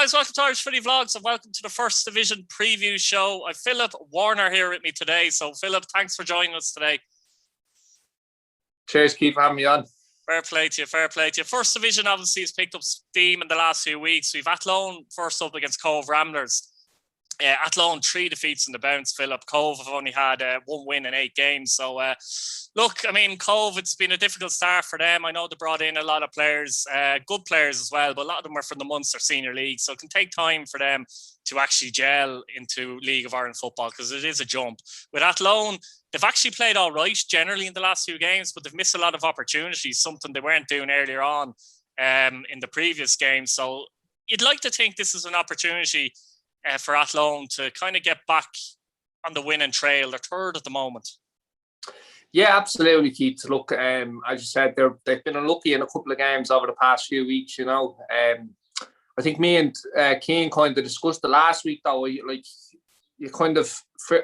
guys, welcome to Irish Footy Vlogs and welcome to the First Division preview show. I've Philip Warner here with me today. So Philip, thanks for joining us today. Cheers, Keith, for having me on. Fair play to you, fair play to you. First Division obviously has picked up steam in the last few weeks. We've Athlone first up against Cove Ramblers. Athlone 3 defeats in the bounce, Philip. Cove have only had 1 win in 8 games. So, look, I mean, Cove, it's been a difficult start for them. I know they brought in a lot of players, good players as well, but a lot of them are from the Munster Senior League. So it can take time for them to actually gel into League of Ireland football because it is a jump. With Athlone, they've actually played all right generally in the last few games, but they've missed a lot of opportunities, something they weren't doing earlier on in the previous games. So you'd like to think this is an opportunity for Athlone to kind of get back on the winning trail. They're third at the moment. Yeah, absolutely, Keith. Look, as you said, they've been unlucky in a couple of games over the past few weeks, you know. I think me and Keane kind of discussed it last week, though. You kind of,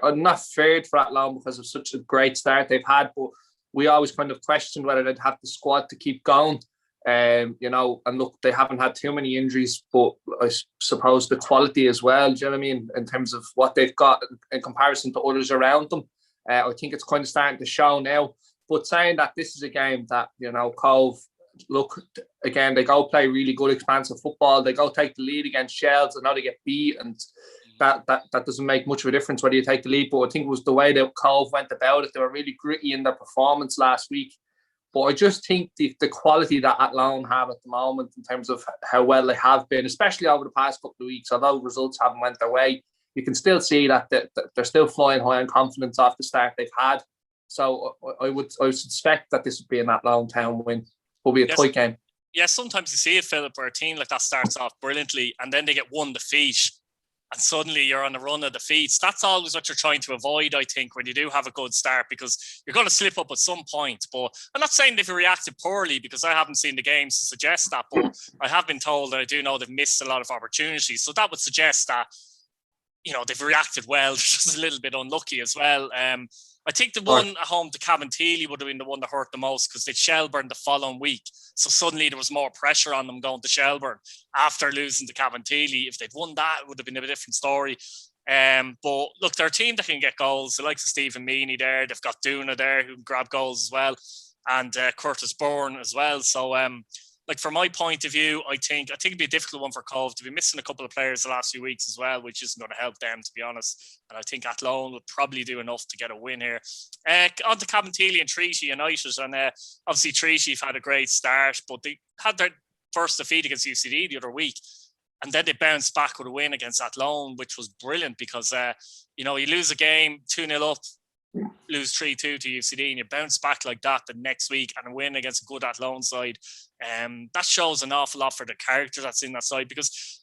I'm not feared for Athlone because of such a great start they've had, but we always kind of questioned whether they'd have the squad to keep going. You know, and look, they haven't had too many injuries, but I suppose the quality as well, do you know what I mean, in terms of what they've got in comparison to others around them. I think it's kind of starting to show now. But saying that, this is a game that, you know, Cove, look, again, they go play really good, expansive football. They go take the lead against Shells. I know they get beat, and that doesn't make much of a difference whether you take the lead. But I think it was the way that Cove went about it. They were really gritty in their performance last week. But I just think the quality that Athlone have at the moment in terms of how well they have been, especially over the past couple of weeks, although results haven't went their way, you can still see that they're still flying high on confidence off the start they've had. So I would suspect that this would be an Athlone town win. Will be a tight game. Yeah, sometimes you see it, Philip, where a team like that starts off brilliantly and then they get one defeat. And suddenly you're on a run of defeats. That's always what you're trying to avoid, I think, when you do have a good start, because you're going to slip up at some point. But I'm not saying they've reacted poorly, because I haven't seen the games to suggest that. But I have been told that I do know they've missed a lot of opportunities. So that would suggest that, you know, they've reacted well. They're just a little bit unlucky as well. I think the one at home to Cabinteely would have been the one that hurt the most, because they'd Shelburne the following week. So suddenly there was more pressure on them going to Shelburne after losing to Cabinteely. If they'd won that, it would have been a different story. But look, they're a team that can get goals. The likes of Stephen Meaney there. They've got Duna there who can grab goals as well. And Curtis Bourne as well. So, like, from my point of view, I think it'd be a difficult one for Cove to be missing a couple of players the last few weeks as well, which isn't going to help them, to be honest. And I think Athlone would probably do enough to get a win here. On to Cabinteely and Treaty United, and obviously Treaty have had a great start, but they had their first defeat against UCD the other week, and then they bounced back with a win against Athlone, which was brilliant because you know, you lose a game 2-0 up, lose 3-2 to UCD, and you bounce back like that the next week and win against a good Athlone side. That shows an awful lot for the character that's in that side, because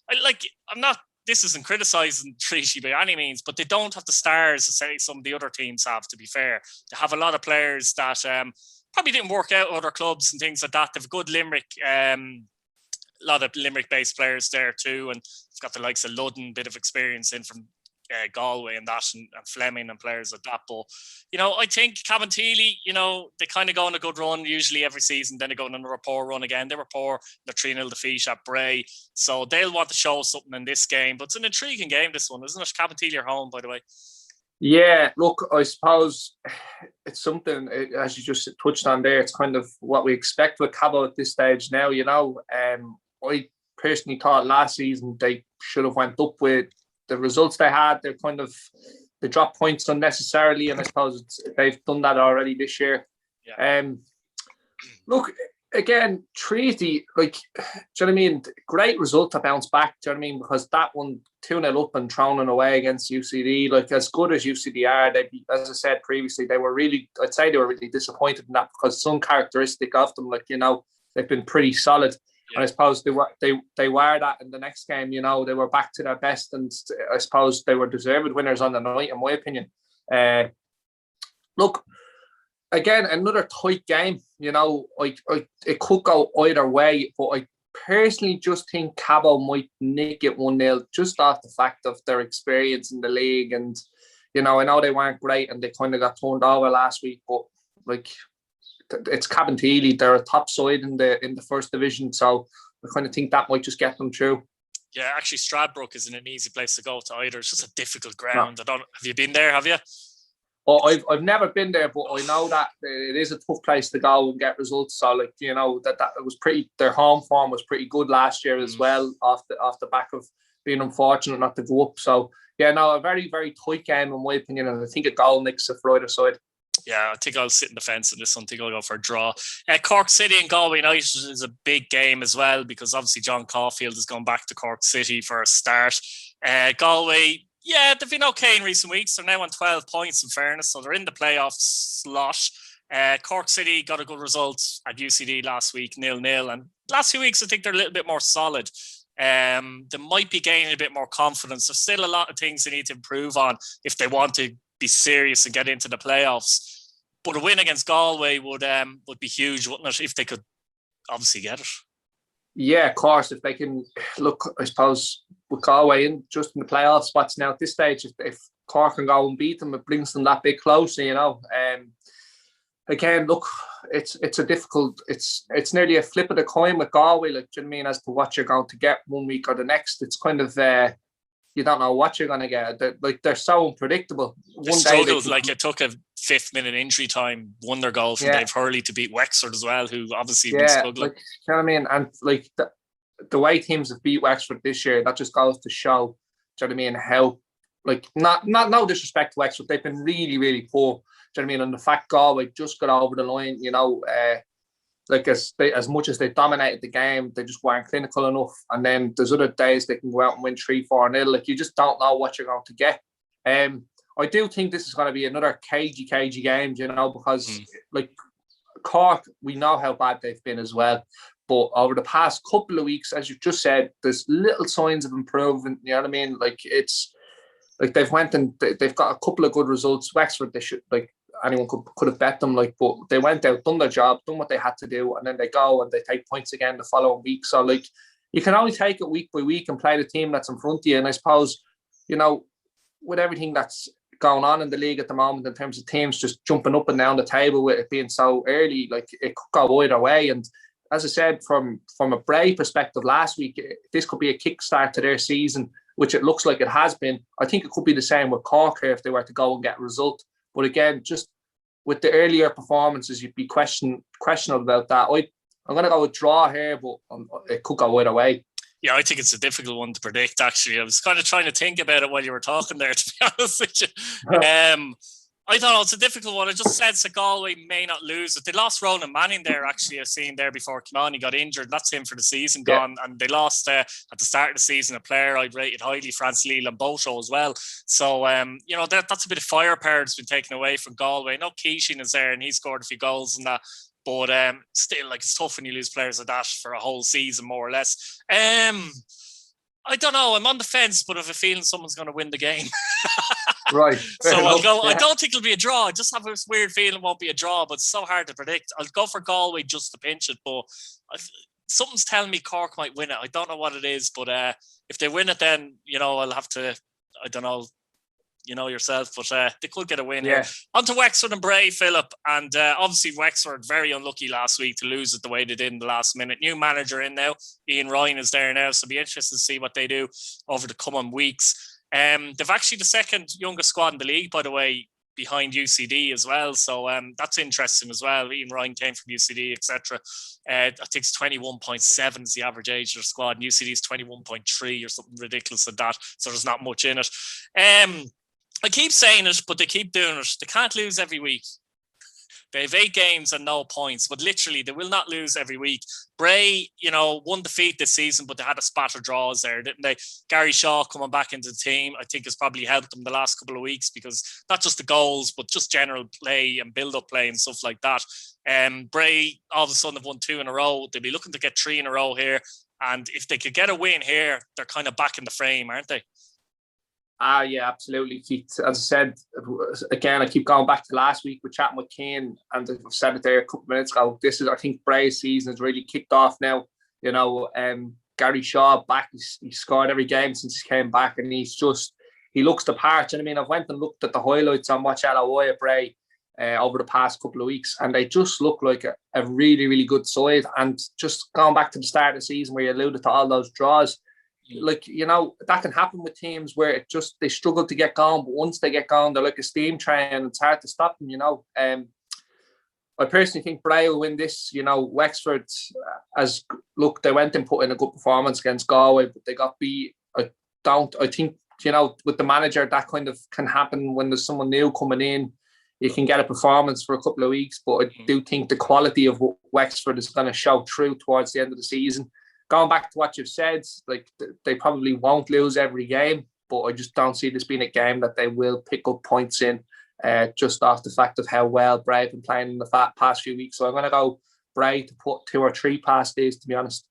this isn't criticising Treaty by any means, but they don't have the stars that say some of the other teams have, to be fair. They have a lot of players that probably didn't work out at other clubs and things like that. They've a good Limerick, a lot of Limerick-based players there too, and they've got the likes of Ludden, bit of experience in from Galway and that, and Fleming and players like that. But, you know, I think Cabinteely, you know, they kind of go on a good run usually every season, then they go on another poor run again. They were poor, the 3-0 defeat at Bray, so they'll want to show something in this game. But it's an intriguing game, this one, isn't it? Cabinteely are home, by the way. Yeah, look, I suppose it's something, as you just touched on there, it's kind of what we expect with Cabo at this stage now, you know. I personally thought last season they should have went up with the results they had. They dropped points unnecessarily, and I suppose they've done that already this year. Yeah. Look, again, Treaty, like, do you know what I mean? Great result to bounce back, do you know what I mean? Because that one, 2-0 up and thrown away against UCD, like, as good as UCD are, as I said previously, I'd say they were really disappointed in that, because some characteristic of them, like, you know, they've been pretty solid. Yeah. And I suppose they were that in the next game, you know, they were back to their best, and I suppose they were deserved winners on the night, in my opinion. Look, again, another tight game, you know, it could go either way, but I personally just think Cabo might nick it 1-0 just off the fact of their experience in the league. And, you know, I know they weren't great and they kind of got turned over last week, but, like, it's Cabinteely. They're a top side in the first division, so I kind of think that might just get them through. Yeah, actually, Stradbrook isn't an easy place to go to either. It's just a difficult ground. No. Have you been there? Have you? Well, I've never been there, but I know that it is a tough place to go and get results. So, like, you know, that it was pretty. Their home form was pretty good last year as well, off the back of being unfortunate not to go up. So, yeah, no, a very, very tight game in my opinion, and I think a goal next for either side. Yeah, I think I'll sit in the fence in this one. I think I'll go for a draw. Cork City and Galway United is a big game as well, because obviously John Caulfield has gone back to Cork City for a start. Galway, yeah, they've been okay in recent weeks. They're now on 12 points in fairness, so they're in the playoff slot. Cork City got a good result at UCD last week, 0-0. And last few weeks, I think they're a little bit more solid. They might be gaining a bit more confidence. There's still a lot of things they need to improve on if they want to be serious and get into the playoffs. But a win against Galway would be huge, wouldn't it, if they could obviously get it? Yeah, of course. If they can look, I suppose, with Galway in just in the playoff spots now at this stage, if Cork can go and beat them, it brings them that bit closer, you know. Again, look, it's a difficult, it's nearly a flip of the coin with Galway, like, do you know what I mean, as to what you're going to get one week or the next. It's kind of you don't know what you're going to get. They're so unpredictable. They struggled, like it took a 5th-minute injury time wonder goal from Dave Hurley to beat Wexford as well, who obviously have been struggling. Like, you know what I mean? And like the way teams have beat Wexford this year, that just goes to show, do you know what I mean, how, like, not no disrespect to Wexford, they've been really, really poor. Do you know what I mean? And the fact Galway just got over the line, you know, like as much as they dominated the game, they just weren't clinical enough. And then there's other days they can go out and win 3-4-0. Like, you just don't know what you're going to get. I do think this is going to be another cagey game, you know, because like Cork, we know how bad they've been as well. But over the past couple of weeks, as you've just said, there's little signs of improvement. You know what I mean? Like, it's like they've went and they've got a couple of good results. Wexford, they should, like, anyone could have bet them, like, but they went out, done their job, done what they had to do, and then they go and they take points again the following week. So, like, you can only take it week by week and play the team that's in front of you. And I suppose, you know, with everything that's going on in the league at the moment in terms of teams just jumping up and down the table with it being so early, like, it could go either way. And as I said, from a Bray perspective last week, this could be a kickstart to their season, which it looks like it has been. I think it could be the same with Cork here if they were to go and get a result. But again, just with the earlier performances, you'd be questionable about that. I'm going to go with draw here, but it could go either way. Yeah, I think it's a difficult one to predict, actually. I was kind of trying to think about it while you were talking there, to be honest with you. I don't know, it's a difficult one. I just said that Galway may not lose it. They lost Ronan Manning there, actually, I've seen there before came on. He got injured. That's him for the season gone. And they lost at the start of the season a player I'd rated highly, France Leland Boto as well. So, you know, that's a bit of firepower that's been taken away from Galway. No, Keeshin is there and he scored a few goals and that. But still, like, it's tough when you lose players like that for a whole season, more or less. I don't know. I'm on the fence, but I have a feeling someone's going to win the game. Right. So I'll go. Yeah. I don't think it'll be a draw. I just have this weird feeling it won't be a draw, but it's so hard to predict. I'll go for Galway just to pinch it, but something's telling me Cork might win it. I don't know what it is, but if they win it, then, you know, I'll have to, I don't know, you know yourself, but they could get a win here. On to Wexford and Bray, Philip. And obviously Wexford very unlucky last week to lose it the way they did in the last minute. New manager in now. Ian Ryan is there now, so it'll be interesting to see what they do over the coming weeks. They've actually the second youngest squad in the league, by the way, behind UCD as well. So that's interesting as well. Ian Ryan came from UCD, etc. I think it's 21.7 is the average age of the squad, and UCD is 21.3 or something ridiculous like that. So there's not much in it. I keep saying it, but they keep doing it. They can't lose every week. They have 8 games and no points, but literally they will not lose every week. Bray, you know, won defeat this season, but they had a spat of draws there, didn't they? Gary Shaw coming back into the team, I think has probably helped them the last couple of weeks, because not just the goals, but just general play and build-up play and stuff like that. Bray, all of a sudden, have won 2 in a row. They'll be looking to get 3 in a row here. And if they could get a win here, they're kind of back in the frame, aren't they? Yeah, absolutely, Keith. As I said, again, I keep going back to last week with chatting with Kane, and I've said it there a couple of minutes ago. This is, I think, Bray's season has really kicked off now. You know, Gary Shaw back. He's scored every game since he came back, and he looks the part. And I mean, I've went and looked at the highlights on Watch LOI at Bray over the past couple of weeks, and they just look like a really, really good side. And just going back to the start of the season where you alluded to all those draws, like, you know, that can happen with teams where they struggle to get going, but once they get going, they're like a steam train and it's hard to stop them, you know. I personally think Bray will win this. You know, Wexford, they went and put in a good performance against Galway, but they got beat. I think, you know, with the manager, that kind of can happen when there's someone new coming in. You can get a performance for a couple of weeks, but I do think the quality of what Wexford is going to show through towards the end of the season. Going back to what you've said, like, they probably won't lose every game, but I just don't see this being a game that they will pick up points in, just off the fact of how well Bray have been playing in the past few weeks. So I'm going to go Bray to put 2 or 3 past these, to be honest.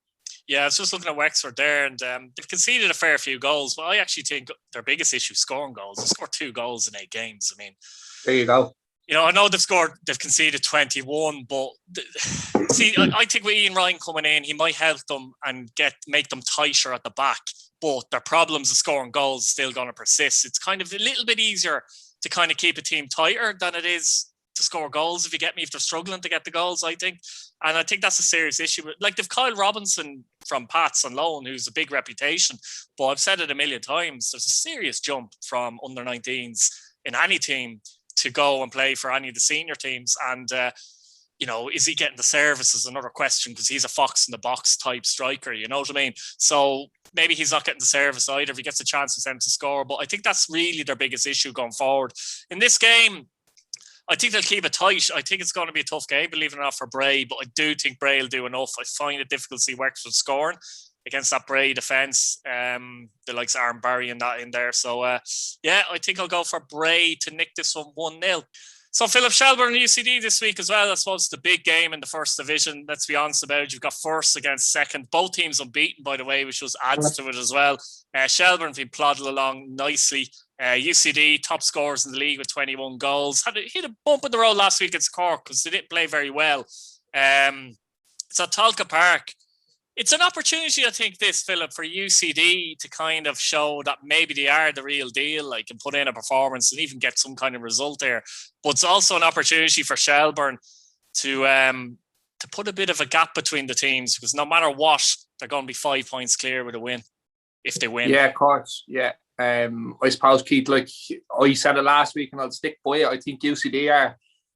Yeah, I was just looking at Wexford there, and they've conceded a fair few goals, but I actually think their biggest issue is scoring goals. They scored 2 goals in 8 games. I mean, there you go. You know, I know they've conceded 21, but see, I think with Ian Ryan coming in, he might help them and make them tighter at the back, but their problems of scoring goals is still going to persist. It's kind of a little bit easier to kind of keep a team tighter than it is to score goals, if you get me, if they're struggling to get the goals, I think. And I think that's a serious issue. Like, they've Kyle Robinson from Pats on loan, who's a big reputation, but I've said it a million times, there's a serious jump from under-19s in any team to go and play for any of the senior teams. And, you know, is he getting the service is another question, because he's a fox in the box type striker, you know what I mean? So maybe he's not getting the service either if he gets a chance to send to score. But I think that's really their biggest issue going forward. In this game, I think they'll keep it tight. I think it's going to be a tough game, believe it or not, for Bray, but I do think Bray will do enough. I find it difficult to see Wexford scoring against that Bray defence, the likes of Aaron Barry and that in there. So, yeah, I think I'll go for Bray to nick this one 1-0. So, Philip, Shelbourne and UCD this week as well. I suppose it's the big game in the first division. Let's be honest about it. You've got first against second. Both teams unbeaten, by the way, which just adds to it as well. Shelbourne have been plodding along nicely. UCD, top scorers in the league with 21 goals. Hit a bump in the road last week against Cork because they didn't play very well. It's at Tolka Park. It's an opportunity, I think, this, Philip, for UCD to kind of show that maybe they are the real deal, like, and put in a performance and even get some kind of result there. But it's also an opportunity for Shelbourne to put a bit of a gap between the teams, because no matter what, they're going to be 5 points clear with a win, if they win. Yeah, of course. Yeah. I suppose, Keith, like I said it last week and I'll stick by it, I think UCD are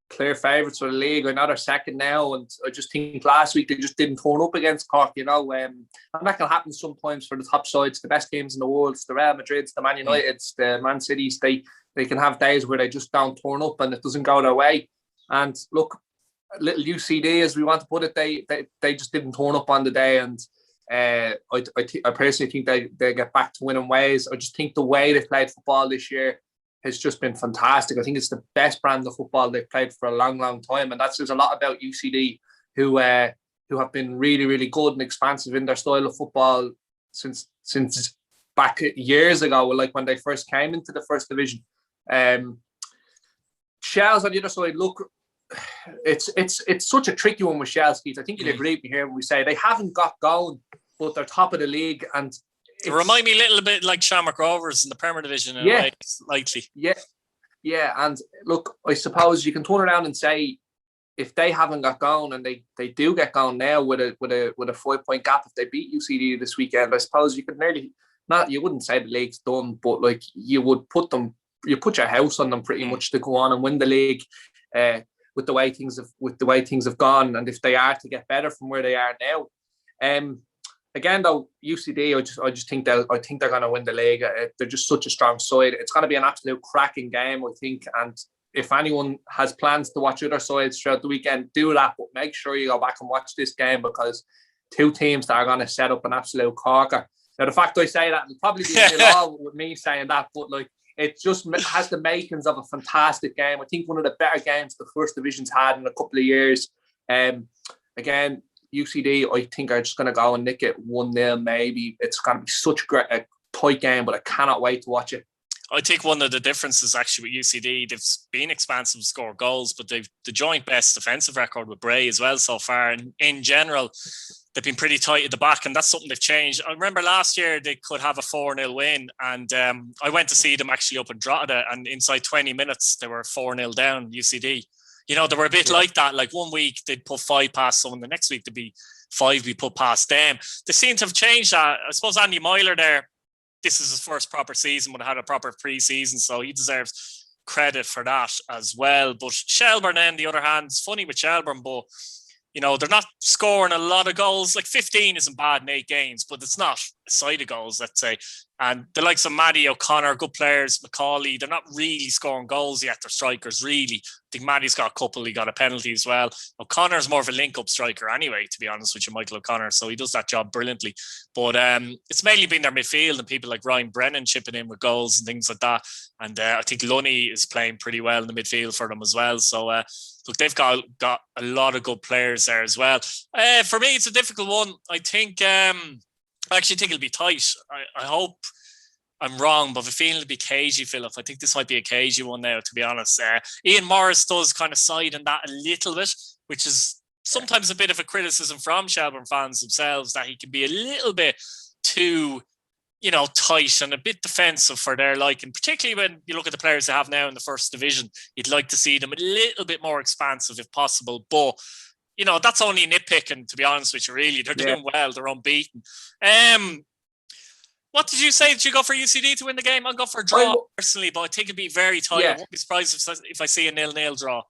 clear favourites for the league. I know they're second now, and I just think last week they just didn't turn up against Cork, you know. And that can happen sometimes for the top sides, the best teams in the world. It's the Real Madrids, the Man Uniteds, the Man Cities. They can have days where they just don't turn up and it doesn't go their way. And look, little UCD, as we want to put it, they just didn't turn up on the day. And I personally think they get back to winning ways. I just think the way they've played football this year has just been fantastic. I think it's the best brand of football they've played for a long, long time. And there's a lot about UCD who have been really, really good and expansive in their style of football since back years ago, like when they first came into the first division. Shells on the other side, look, it's such a tricky one with Shells, Keith. I think you'd agree with me here when we say they haven't got going, but they're top of the league. And it remind me a little bit like Shamrock Rovers in the Premier Division in a way, slightly. Yeah. And look, I suppose you can turn around and say if they haven't got going and they do get going now with a 5-point gap, if they beat UCD this weekend, I suppose you could you wouldn't say the league's done, but like you put your house on them pretty much to go on and win the league with the way things have gone, and if they are to get better from where they are now. Again, though, UCD, I just think they're going to win the league. They're just such a strong side. It's going to be an absolute cracking game, I think. And if anyone has plans to watch other sides throughout the weekend, do that. But make sure you go back and watch this game, because two teams that are going to set up an absolute corker. Now, the fact I say that will probably be a lot with me saying that, but like it just has the makings of a fantastic game. I think one of the better games the first division's had in a couple of years. Again, UCD, I think, are just going to go and nick it 1-0 maybe. It's going to be such a tight game, but I cannot wait to watch it. I think one of the differences actually with UCD, they've been expansive to score goals, but they've the joint best defensive record with Bray as well so far. And in general, they've been pretty tight at the back, and that's something they've changed. I remember last year they could have a 4-0 win, and I went to see them actually up in Drogheda, and inside 20 minutes they were 4-0 down, UCD. You know, they were a bit like that. Like one week they'd put 5 past someone, the next week there'd be 5 we put past them. They seem to have changed that. I suppose Andy Myler there, this is his first proper season, would have had a proper pre-season, so he deserves credit for that as well. But Shelbourne, on the other hand, it's funny with Shelbourne, but you know, they're not scoring a lot of goals. Like 15 isn't bad in 8 games, but it's not a side of goals, let's say. And the likes of Maddie O'Connor, good players, Macaulay, they're not really scoring goals yet. They're strikers, really. I think Maddie's got a couple. He got a penalty as well. O'Connor's more of a link-up striker anyway, to be honest with you, Michael O'Connor. So he does that job brilliantly. But it's mainly been their midfield and people like Ryan Brennan chipping in with goals and things like that. And I think Lunny is playing pretty well in the midfield for them as well. So, look, they've got a lot of good players there as well. For me, it's a difficult one. I think... I actually think it'll be tight. I hope I'm wrong, but I have a feeling it'll be cagey, Philip. I think this might be a cagey one now, to be honest. Ian Morris does kind of side in that a little bit, which is sometimes a bit of a criticism from Shelbourne fans themselves, that he can be a little bit too, you know, tight and a bit defensive for their liking, particularly when you look at the players they have now in the first division. You'd like to see them a little bit more expansive if possible, but you know, that's only nitpicking, to be honest with you, really. They're doing well. They're unbeaten. What did you say? Did you go for UCD to win the game? I'll go for a draw, personally, but I think it'd be very tight. I won't be surprised if I see a 0-0 draw.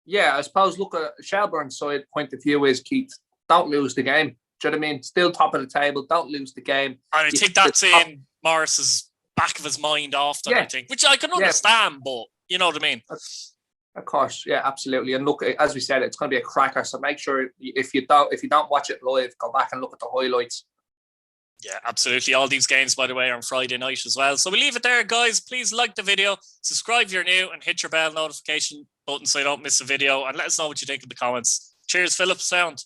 Yeah, I suppose, look at Shelbourne's side point of view is, Keith, don't lose the game. Do you know what I mean? Still top of the table. Don't lose the game. And I think that's in Morris's back of his mind often, I think, which I can understand, but you know what I mean? Of course, yeah, absolutely. And look, as we said, it's going to be a cracker. So make sure if you don't watch it live, go back and look at the highlights. Yeah, absolutely. All these games, by the way, are on Friday night as well. So we leave it there, guys. Please like the video, subscribe if you're new, and hit your bell notification button so you don't miss a video. And let us know what you think in the comments. Cheers, Philip. Sound.